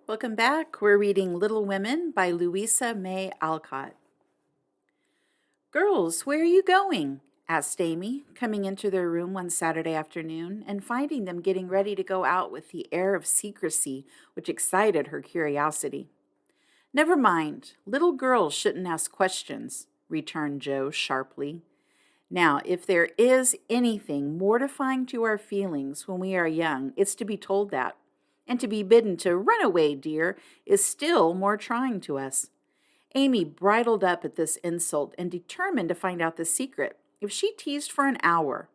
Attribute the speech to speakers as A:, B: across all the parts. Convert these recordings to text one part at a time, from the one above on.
A: Welcome back. We're reading Little Women by Louisa May Alcott. "Girls, where are you going?" asked Amy, coming into their room one Saturday afternoon and finding them getting ready to go out with the air of secrecy which excited her curiosity. "Never mind. Little girls shouldn't ask questions," returned Jo sharply. "Now, if there is anything mortifying to our feelings when we are young, it's to be told that. And to be bidden to run away, dear, is still more trying to us." Amy bridled up at this insult and determined to find out the secret, if she teased for an hour.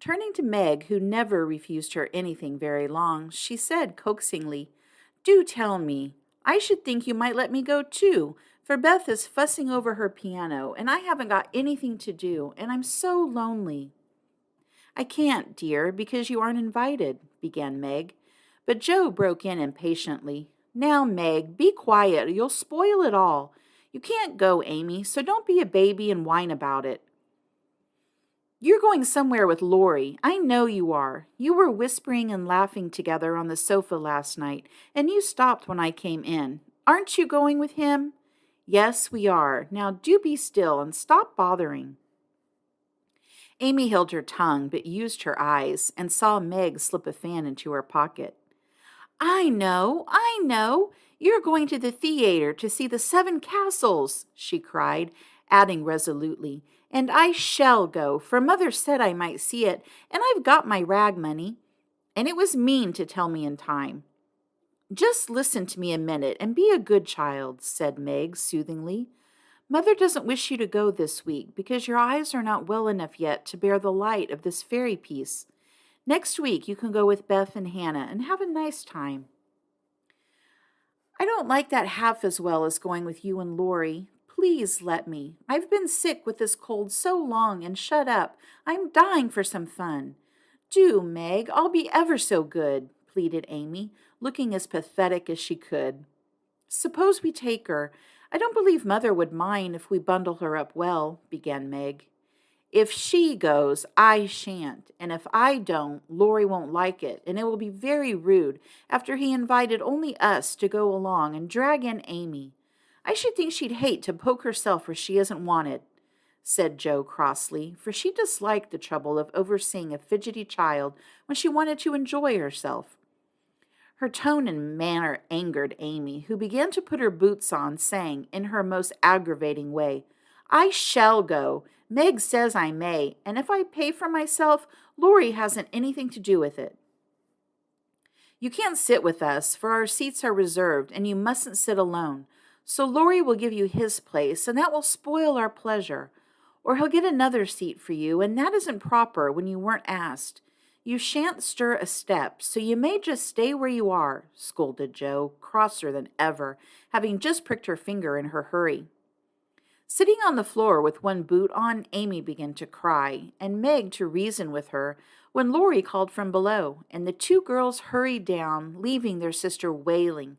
A: Turning to Meg, who never refused her anything very long, she said coaxingly, "Do tell me. I should think you might let me go too, for Beth is fussing over her piano, and I haven't got anything to do, and I'm so lonely." "I can't, dear, because you aren't invited," began Meg. But Jo broke in impatiently. "Now, Meg, be quiet, or you'll spoil it all. You can't go, Amy, so don't be a baby and whine about it. You're going somewhere with Laurie. I know you are. You were whispering and laughing together on the sofa last night, and you stopped when I came in. Aren't you going with him?" "Yes, we are. Now do be still and stop bothering." Amy held her tongue but used her eyes and saw Meg slip a fan into her pocket. I know. You're going to the theater to see the Seven Castles," she cried, adding resolutely, "and I shall go, for Mother said I might see it, and I've got my rag money. And it was mean to tell me in time." "Just listen to me a minute and be a good child," said Meg soothingly. "Mother doesn't wish you to go this week because your eyes are not well enough yet to bear the light of this fairy piece. Next week you can go with Beth and Hannah and have a nice time." "I don't like that half as well as going with you and Laurie. Please let me. I've been sick with this cold so long and shut up. I'm dying for some fun." "Do, Meg. I'll be ever so good," pleaded Amy, looking as pathetic as she could. "Suppose we take her. I don't believe Mother would mind if we bundle her up well," began Meg. "If she goes, I shan't, and if I don't, Laurie won't like it, and it will be very rude after he invited only us to go along and drag in Amy. I should think she'd hate to poke herself where she isn't wanted," said Jo crossly, for she disliked the trouble of overseeing a fidgety child when she wanted to enjoy herself. Her tone and manner angered Amy, who began to put her boots on, saying, in her most aggravating way, "I shall go. Meg says I may, and if I pay for myself, Laurie hasn't anything to do with it." "You can't sit with us, for our seats are reserved, and you mustn't sit alone. So Laurie will give you his place, and that will spoil our pleasure. Or he'll get another seat for you, and that isn't proper when you weren't asked. You shan't stir a step, so you may just stay where you are," scolded Jo, crosser than ever, having just pricked her finger in her hurry. Sitting on the floor with one boot on, Amy began to cry, and Meg to reason with her, when Laurie called from below, and the two girls hurried down, leaving their sister wailing,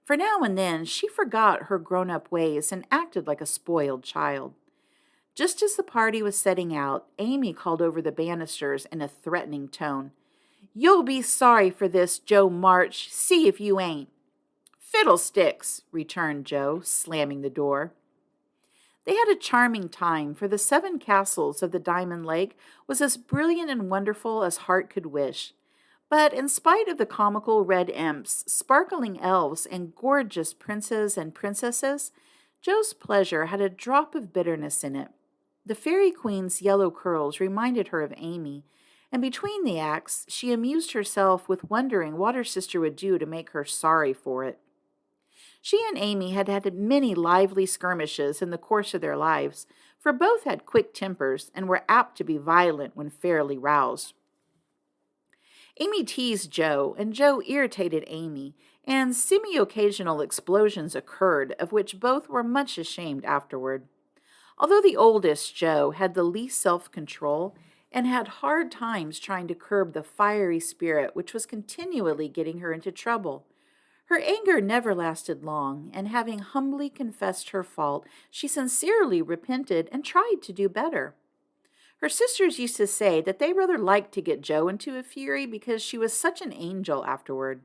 A: for now and then she forgot her grown-up ways and acted like a spoiled child. Just as the party was setting out, Amy called over the banisters in a threatening tone, "You'll be sorry for this, Jo March. See if you ain't." "Fiddlesticks," returned Jo, slamming the door. They had a charming time, for the Seven Castles of the Diamond Lake was as brilliant and wonderful as heart could wish. But in spite of the comical red imps, sparkling elves, and gorgeous princes and princesses, Jo's pleasure had a drop of bitterness in it. The fairy queen's yellow curls reminded her of Amy, and between the acts she amused herself with wondering what her sister would do to make her sorry for it. She and Amy had had many lively skirmishes in the course of their lives, for both had quick tempers and were apt to be violent when fairly roused. Amy teased Jo, and Jo irritated Amy, and semi-occasional explosions occurred, of which both were much ashamed afterward. Although the oldest, Jo, had the least self-control and had hard times trying to curb the fiery spirit which was continually getting her into trouble. Her anger never lasted long, and having humbly confessed her fault, she sincerely repented and tried to do better. Her sisters used to say that they rather liked to get Jo into a fury because she was such an angel afterward.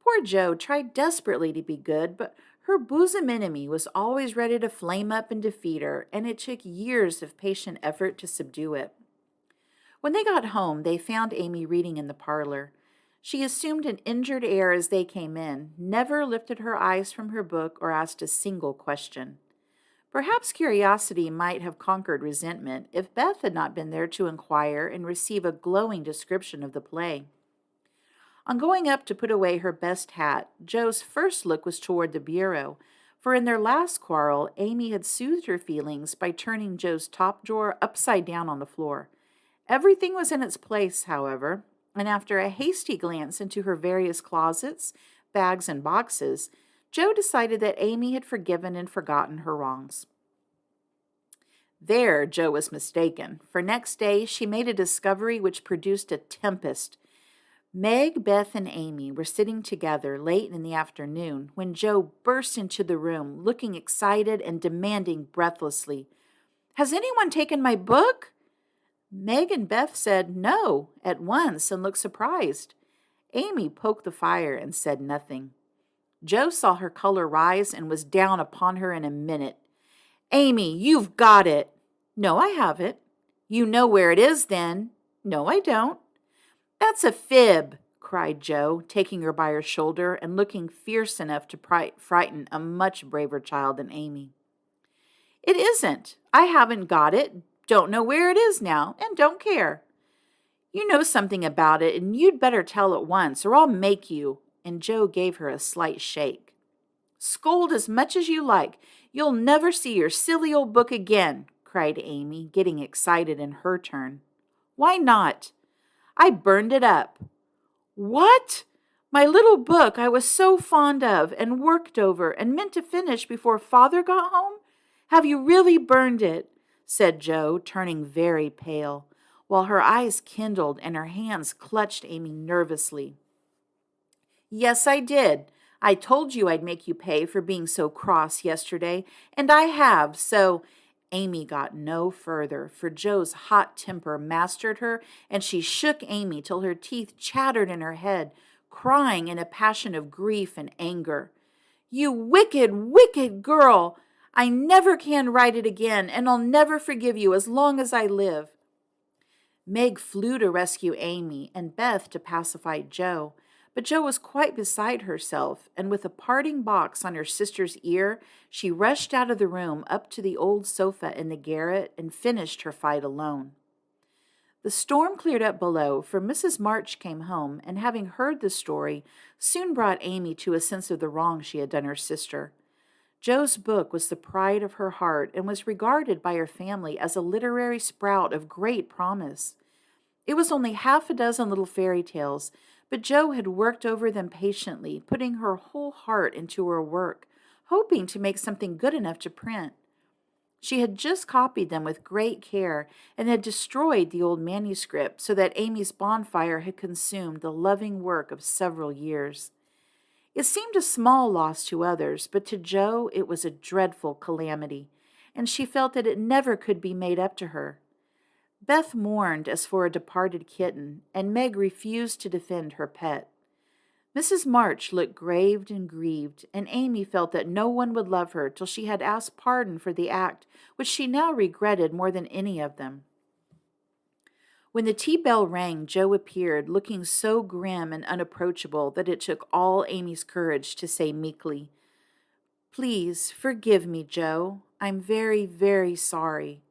A: Poor Jo tried desperately to be good, but her bosom enemy was always ready to flame up and defeat her, and it took years of patient effort to subdue it. When they got home, they found Amy reading in the parlor. She assumed an injured air as they came in, never lifted her eyes from her book or asked a single question. Perhaps curiosity might have conquered resentment if Beth had not been there to inquire and receive a glowing description of the play. On going up to put away her best hat, Jo's first look was toward the bureau, for in their last quarrel, Amy had soothed her feelings by turning Jo's top drawer upside down on the floor. Everything was in its place, however, and after a hasty glance into her various closets, bags, and boxes, Jo decided that Amy had forgiven and forgotten her wrongs. There, Jo was mistaken, for next day she made a discovery which produced a tempest. Meg, Beth, and Amy were sitting together late in the afternoon when Jo burst into the room, looking excited and demanding breathlessly, "Has anyone taken my book?" Meg and Beth said no at once and looked surprised. Amy poked the fire and said nothing. Jo saw her color rise and was down upon her in a minute. "Amy, you've got it." "No, I haven't." "You know where it is, then." "No, I don't." "That's a fib," cried Jo, taking her by her shoulder and looking fierce enough to frighten a much braver child than Amy. "It isn't. I haven't got it, don't know where it is now, and don't care." "You know something about it, and you'd better tell at once, or I'll make you," and Jo gave her a slight shake. "Scold as much as you like. You'll never see your silly old book again," cried Amy, getting excited in her turn. "Why not?" "I burned it up." "What? My little book I was so fond of and worked over and meant to finish before Father got home? Have you really burned it?" said Jo, turning very pale, while her eyes kindled and her hands clutched Amy nervously. "Yes, I did. I told you I'd make you pay for being so cross yesterday, and I have, so—" Amy got no further, for Jo's hot temper mastered her, and she shook Amy till her teeth chattered in her head, crying in a passion of grief and anger, "You wicked, wicked girl! I never can write it again, and I'll never forgive you as long as I live." Meg flew to rescue Amy and Beth to pacify Jo, but Jo was quite beside herself, and with a parting box on her sister's ear, she rushed out of the room up to the old sofa in the garret and finished her fight alone. The storm cleared up below, for Mrs. March came home, and having heard the story, soon brought Amy to a sense of the wrong she had done her sister. Jo's book was the pride of her heart and was regarded by her family as a literary sprout of great promise. It was only half a dozen little fairy tales, but Jo had worked over them patiently, putting her whole heart into her work, hoping to make something good enough to print. She had just copied them with great care and had destroyed the old manuscript so that Amy's bonfire had consumed the loving work of several years. It seemed a small loss to others, but to Jo it was a dreadful calamity, and she felt that it never could be made up to her. Beth mourned as for a departed kitten, and Meg refused to defend her pet. Mrs. March looked grave and grieved, and Amy felt that no one would love her till she had asked pardon for the act, which she now regretted more than any of them. When the tea bell rang, Jo appeared, looking so grim and unapproachable that it took all Amy's courage to say meekly, "Please forgive me, Jo. I'm very, very sorry."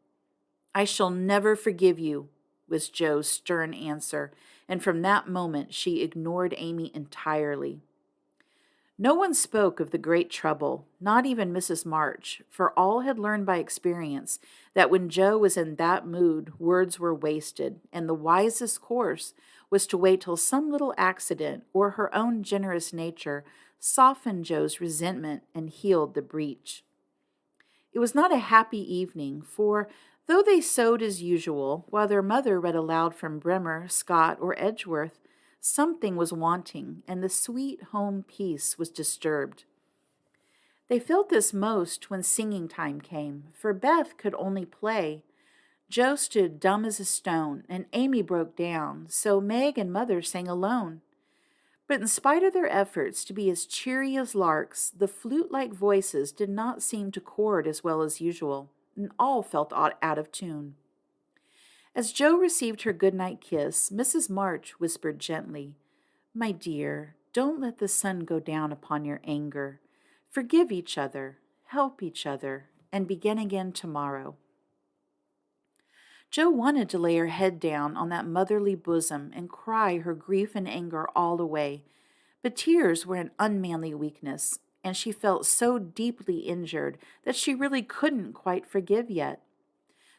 A: "I shall never forgive you," was Jo's stern answer, and from that moment she ignored Amy entirely. No one spoke of the great trouble, not even Mrs. March, for all had learned by experience that when Jo was in that mood, words were wasted, and the wisest course was to wait till some little accident or her own generous nature softened Jo's resentment and healed the breach. It was not a happy evening, for though they sewed as usual, while their mother read aloud from Bremer, Scott, or Edgeworth, something was wanting, and the sweet home peace was disturbed. They felt this most when singing time came, for Beth could only play. Jo stood dumb as a stone, and Amy broke down, so Meg and Mother sang alone. But in spite of their efforts to be as cheery as larks, the flute-like voices did not seem to chord as well as usual, and all felt out of tune. As Jo received her good-night kiss, Mrs. March whispered gently, "My dear, don't let the sun go down upon your anger. Forgive each other, help each other, and begin again tomorrow." Jo wanted to lay her head down on that motherly bosom and cry her grief and anger all away, but tears were an unmanly weakness, and she felt so deeply injured that she really couldn't quite forgive yet.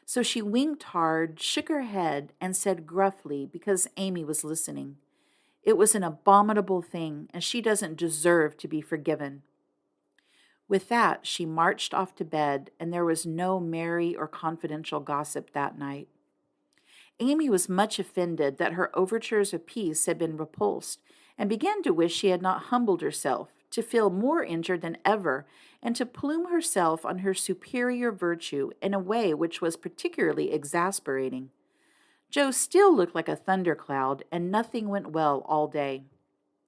A: So she winked hard, shook her head, and said gruffly, because Amy was listening, "It was an abominable thing, and she doesn't deserve to be forgiven." With that, she marched off to bed, and there was no merry or confidential gossip that night. Amy was much offended that her overtures of peace had been repulsed, and began to wish she had not humbled herself, to feel more injured than ever, and to plume herself on her superior virtue in a way which was particularly exasperating. Jo still looked like a thundercloud, and nothing went well all day.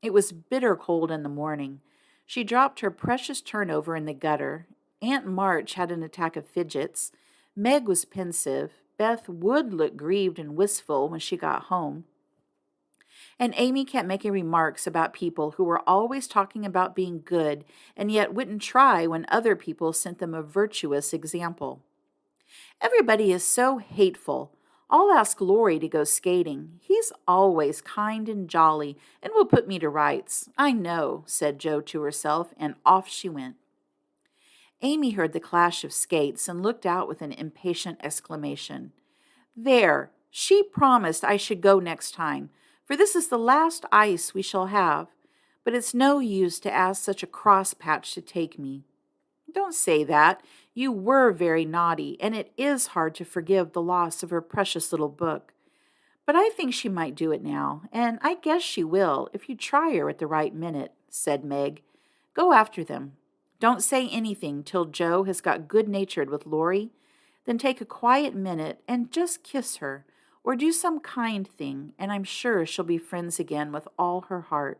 A: It was bitter cold in the morning. She dropped her precious turnover in the gutter. Aunt March had an attack of fidgets. Meg was pensive. Beth would look grieved and wistful when she got home. And Amy kept making remarks about people who were always talking about being good and yet wouldn't try when other people sent them a virtuous example. "Everybody is so hateful. I'll ask Laurie to go skating. He's always kind and jolly and will put me to rights. I know," said Jo to herself, and off she went. Amy heard the clash of skates and looked out with an impatient exclamation. "There! She promised I should go next time, for this is the last ice we shall have. But it's no use to ask such a cross patch to take me." "Don't say that. You were very naughty, and it is hard to forgive the loss of her precious little book. But I think she might do it now, and I guess she will if you try her at the right minute," said Meg. "Go after them. Don't say anything till Jo has got good-natured with Laurie. Then take a quiet minute and just kiss her, or do some kind thing, and I'm sure she'll be friends again with all her heart."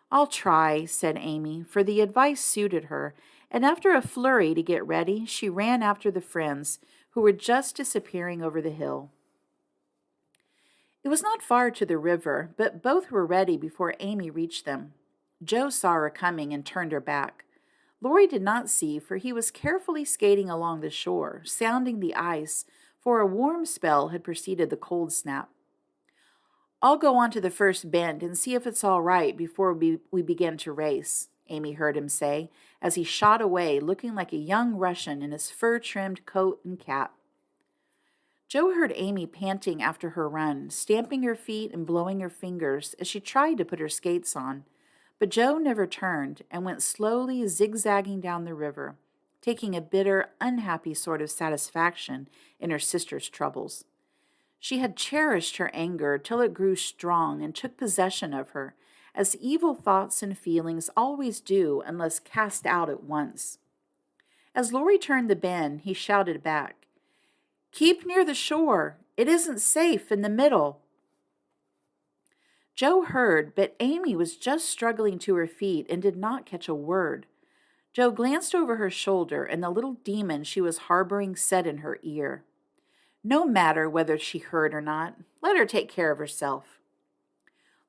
A: "I'll try," said Amy, for the advice suited her, and after a flurry to get ready, she ran after the friends, who were just disappearing over the hill. It was not far to the river, but both were ready before Amy reached them. Jo saw her coming and turned her back. Laurie did not see, for he was carefully skating along the shore, sounding the ice, for a warm spell had preceded the cold snap. "I'll go on to the first bend and see if it's all right before we begin to race," Amy heard him say, as he shot away, looking like a young Russian in his fur-trimmed coat and cap. Jo heard Amy panting after her run, stamping her feet and blowing her fingers as she tried to put her skates on. But Jo never turned and went slowly zigzagging down the river, taking a bitter, unhappy sort of satisfaction in her sister's troubles. She had cherished her anger till it grew strong and took possession of her, as evil thoughts and feelings always do unless cast out at once. As Laurie turned the bend, he shouted back, "Keep near the shore. It isn't safe in the middle." Jo heard, but Amy was just struggling to her feet and did not catch a word. Jo glanced over her shoulder, and the little demon she was harboring said in her ear, "No matter whether she heard or not, let her take care of herself."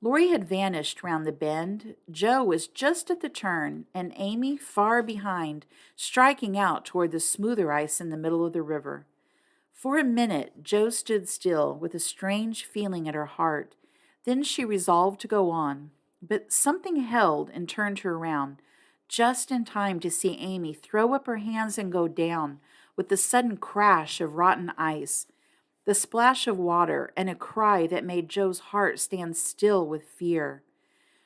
A: Laurie had vanished round the bend. Jo was just at the turn, and Amy far behind, striking out toward the smoother ice in the middle of the river. For a minute, Jo stood still with a strange feeling at her heart. Then she resolved to go on, but something held and turned her around, just in time to see Amy throw up her hands and go down, with the sudden crash of rotten ice, the splash of water, and a cry that made Jo's heart stand still with fear.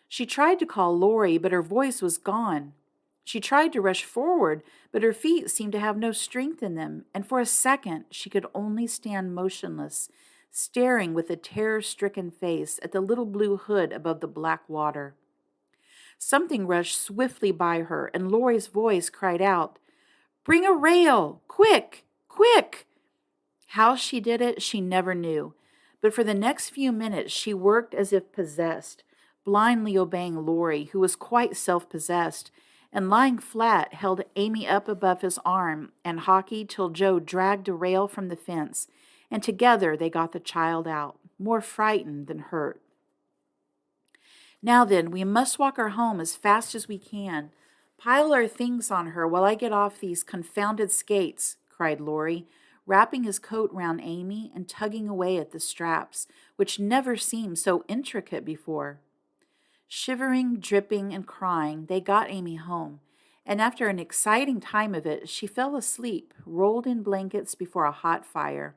A: She tried to call Laurie, but her voice was gone. She tried to rush forward, but her feet seemed to have no strength in them, and for a second she could only stand motionless, staring with a terror-stricken face at the little blue hood above the black water. Something rushed swiftly by her, and Laurie's voice cried out, "Bring a rail! Quick! Quick!" How she did it, she never knew, but for the next few minutes she worked as if possessed, blindly obeying Laurie, who was quite self-possessed, and lying flat held Amy up above his arm and hockeyed till Joe dragged a rail from the fence, and together they got the child out, more frightened than hurt. Now then, we must walk her home as fast as we can. Pile our things on her while I get off these confounded skates, cried Laurie, wrapping his coat round Amy and tugging away at the straps, which never seemed so intricate before. Shivering, dripping, and crying, they got Amy home, and after an exciting time of it, she fell asleep, rolled in blankets before a hot fire.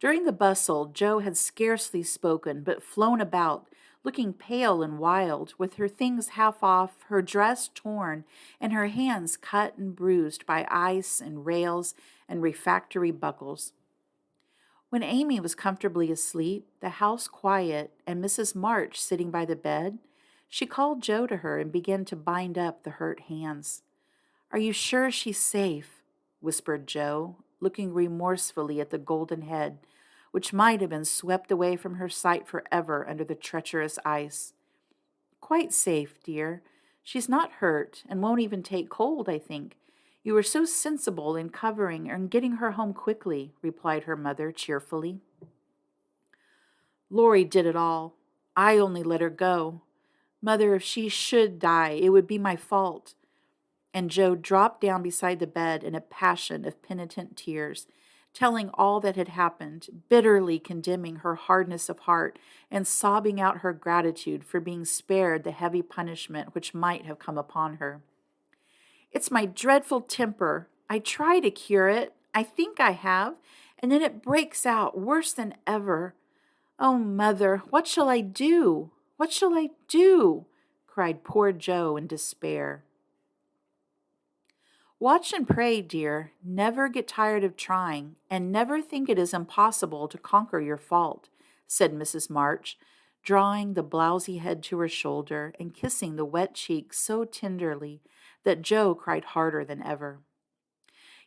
A: During the bustle, Joe had scarcely spoken, but flown about, looking pale and wild, with her things half off, her dress torn, and her hands cut and bruised by ice and rails and refractory buckles. When Amy was comfortably asleep, the house quiet, and Mrs. March sitting by the bed, she called Joe to her and began to bind up the hurt hands. "Are you sure she's safe?" whispered Joe, looking remorsefully at the golden head, which might have been swept away from her sight forever under the treacherous ice. "Quite safe, dear. She's not hurt, and won't even take cold, I think. You were so sensible in covering and getting her home quickly," replied her mother cheerfully. "Laurie did it all. I only let her go. Mother, if she should die, it would be my fault." And Joe dropped down beside the bed in a passion of penitent tears, telling all that had happened, bitterly condemning her hardness of heart and sobbing out her gratitude for being spared the heavy punishment which might have come upon her. "It's my dreadful temper. I try to cure it. I think I have, and then it breaks out worse than ever. Oh, Mother, what shall I do? What shall I do?" cried poor Joe in despair. "Watch and pray, dear. Never get tired of trying, and never think it is impossible to conquer your fault," said Mrs. March, drawing the blousy head to her shoulder and kissing the wet cheek so tenderly that Joe cried harder than ever.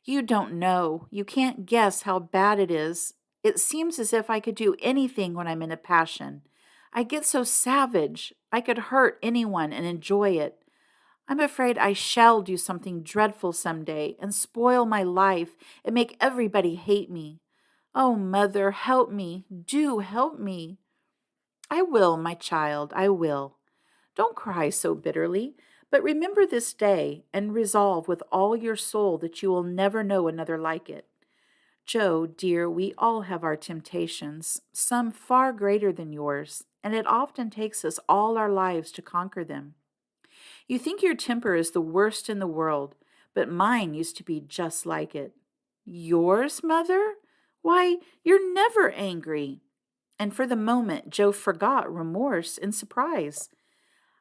A: "You don't know. You can't guess how bad it is. It seems as if I could do anything when I'm in a passion. I get so savage. I could hurt anyone and enjoy it. I'm afraid I shall do something dreadful some day and spoil my life and make everybody hate me. Oh, Mother, help me. Do help me." "I will, my child, I will. Don't cry so bitterly, but remember this day and resolve with all your soul that you will never know another like it. Joe, dear, we all have our temptations, some far greater than yours, and it often takes us all our lives to conquer them. You think your temper is the worst in the world, but mine used to be just like it." "Yours, Mother? Why, you're never angry." And for the moment, Joe forgot remorse in surprise.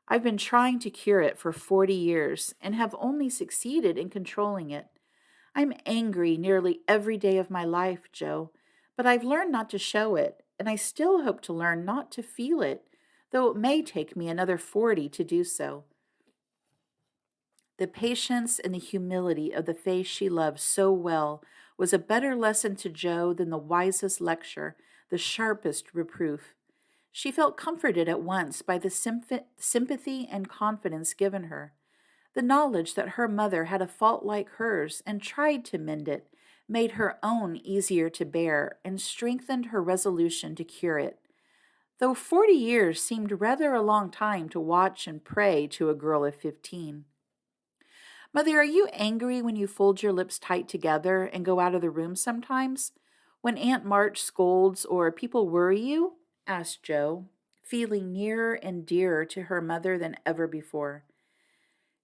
A: "I've been trying to cure it for 40 years and have only succeeded in controlling it. I'm angry nearly every day of my life, Joe, but I've learned not to show it, and I still hope to learn not to feel it, though it may take me another 40 to do so." The patience and the humility of the face she loved so well was a better lesson to Joe than the wisest lecture, the sharpest reproof. She felt comforted at once by the sympathy and confidence given her. The knowledge that her mother had a fault like hers and tried to mend it made her own easier to bear and strengthened her resolution to cure it. Though 40 years seemed rather a long time to watch and pray to a girl of 15. "Mother, are you angry when you fold your lips tight together and go out of the room sometimes? When Aunt March scolds or people worry you?" asked Joe, feeling nearer and dearer to her mother than ever before.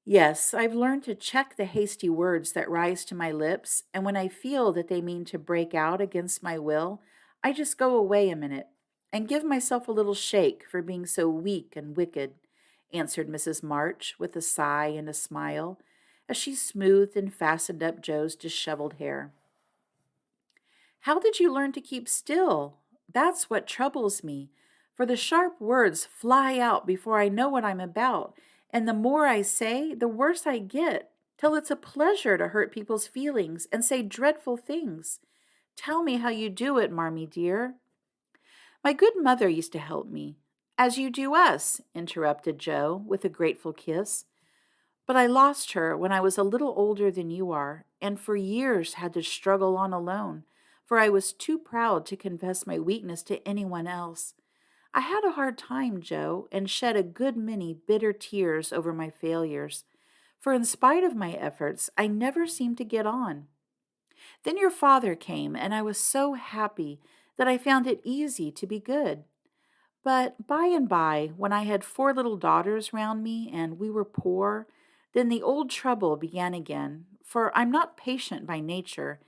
A: "Yes, I've learned to check the hasty words that rise to my lips, and when I feel that they mean to break out against my will, I just go away a minute and give myself a little shake for being so weak and wicked," answered Mrs. March with a sigh and a smile, as she smoothed and fastened up Joe's disheveled hair. "How did you learn to keep still? That's what troubles me, for the sharp words fly out before I know what I'm about, and the more I say, the worse I get, till it's a pleasure to hurt people's feelings and say dreadful things. Tell me how you do it, Marmee dear." "My good mother used to help me. As you do us, interrupted Joe, with a grateful kiss. But I lost her when I was a little older than you are, and for years had to struggle on alone, for I was too proud to confess my weakness to anyone else. I had a hard time, Joe, and shed a good many bitter tears over my failures, for in spite of my efforts, I never seemed to get on. Then your father came, and I was so happy that I found it easy to be good. But by and by, when I had four little daughters round me and we were poor, then the old trouble began again, for I'm not patient by nature,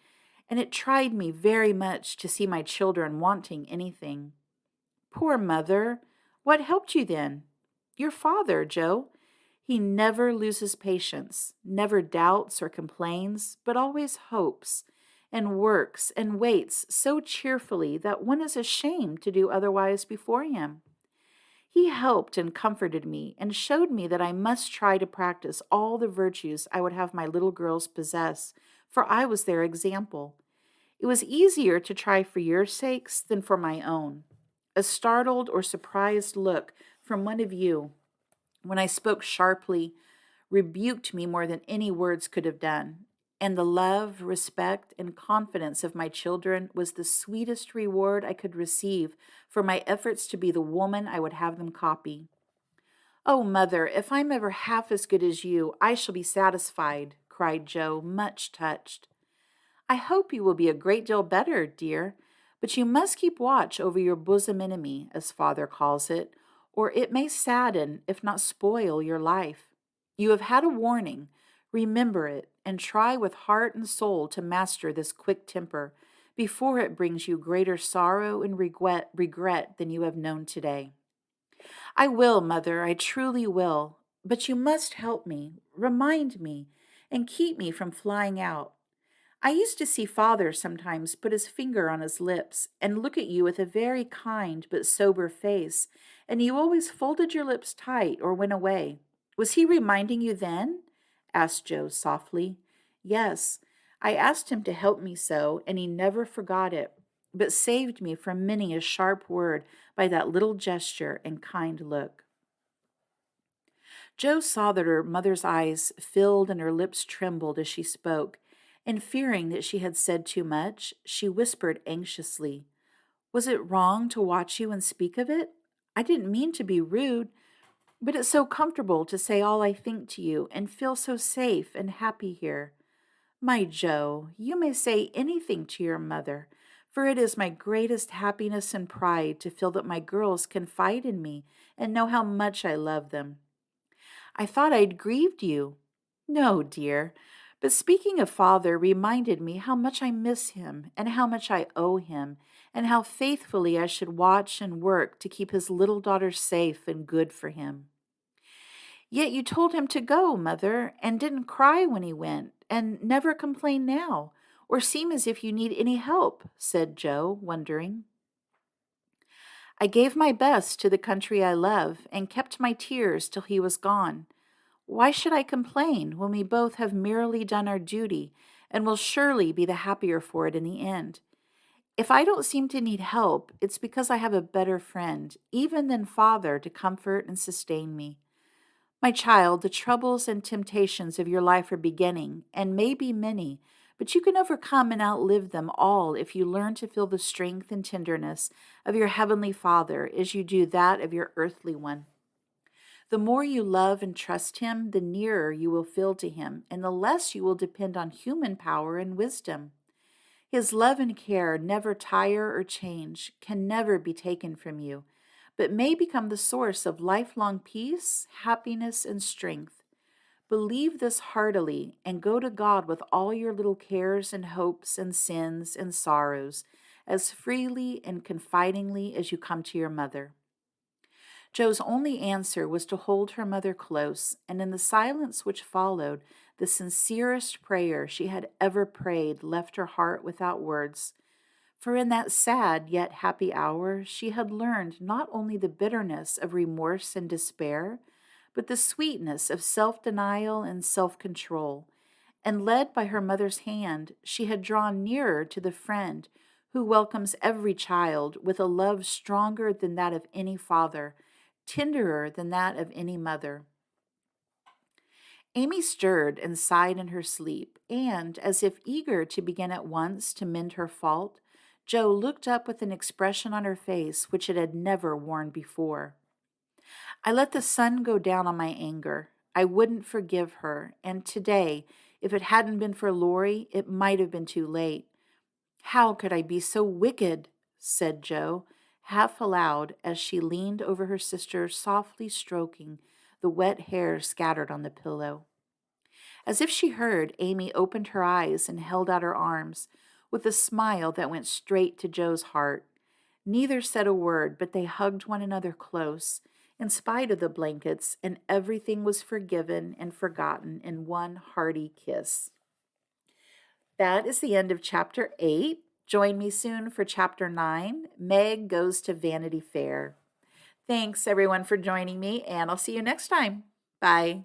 A: and it tried me very much to see my children wanting anything. Poor mother! What helped you then? Your father, Joe. He never loses patience, never doubts or complains, but always hopes and works and waits so cheerfully that one is ashamed to do otherwise before him. He helped and comforted me and showed me that I must try to practice all the virtues I would have my little girls possess, for I was their example. It was easier to try for your sakes than for my own. A startled or surprised look from one of you, when I spoke sharply, rebuked me more than any words could have done. And the love, respect, and confidence of my children was the sweetest reward I could receive for my efforts to be the woman I would have them copy. Oh, mother, if I'm ever half as good as you, I shall be satisfied, cried Joe, much touched. I hope you will be a great deal better, dear, but you must keep watch over your bosom enemy, as father calls it, or it may sadden, if not spoil, your life. You have had a warning. Remember it, and try with heart and soul to master this quick temper before it brings you greater sorrow and regret than you have known today. I will, mother, I truly will, but you must help me, remind me, and keep me from flying out. I used to see father sometimes put his finger on his lips and look at you with a very kind but sober face, and you always folded your lips tight or went away. Was he reminding you then? Asked Joe softly. Yes, I asked him to help me so, and he never forgot it, but saved me from many a sharp word by that little gesture and kind look. Jo saw that her mother's eyes filled and her lips trembled as she spoke, and fearing that she had said too much, she whispered anxiously, Was it wrong to watch you and speak of it? I didn't mean to be rude, but it's so comfortable to say all I think to you and feel so safe and happy here. My Joe, you may say anything to your mother, for it is my greatest happiness and pride to feel that my girls confide in me and know how much I love them. I thought I'd grieved you. No, dear, but speaking of father reminded me how much I miss him and how much I owe him and how faithfully I should watch and work to keep his little daughter safe and good for him. Yet you told him to go, mother, and didn't cry when he went, and never complain now, or seem as if you need any help, said Joe, wondering. I gave my best to the country I love, and kept my tears till he was gone. Why should I complain when we both have merely done our duty, and will surely be the happier for it in the end? If I don't seem to need help, it's because I have a better friend, even than father, to comfort and sustain me. My child, the troubles and temptations of your life are beginning, and may be many, but you can overcome and outlive them all if you learn to feel the strength and tenderness of your heavenly Father as you do that of your earthly one. The more you love and trust him, the nearer you will feel to him, and the less you will depend on human power and wisdom. His love and care never tire or change, can never be taken from you, but may become the source of lifelong peace, happiness, and strength. Believe this heartily and go to God with all your little cares and hopes and sins and sorrows as freely and confidingly as you come to your mother. Jo's only answer was to hold her mother close, and in the silence which followed, the sincerest prayer she had ever prayed left her heart without words. For in that sad yet happy hour, she had learned not only the bitterness of remorse and despair, but the sweetness of self-denial and self-control, and led by her mother's hand, she had drawn nearer to the friend who welcomes every child with a love stronger than that of any father, tenderer than that of any mother. Amy stirred and sighed in her sleep, and, as if eager to begin at once to mend her fault, Jo looked up with an expression on her face which it had never worn before. I let the sun go down on my anger. I wouldn't forgive her, and today, if it hadn't been for Laurie, it might have been too late. How could I be so wicked? Said Jo, half aloud, as she leaned over her sister, softly stroking the wet hair scattered on the pillow. As if she heard, Amy opened her eyes and held out her arms, with a smile that went straight to Jo's heart. Neither said a word, but they hugged one another close, in spite of the blankets, and everything was forgiven and forgotten in one hearty kiss. That is the end of chapter 8. Join me soon for chapter 9, Meg Goes to Vanity Fair. Thanks, everyone, for joining me, and I'll see you next time. Bye.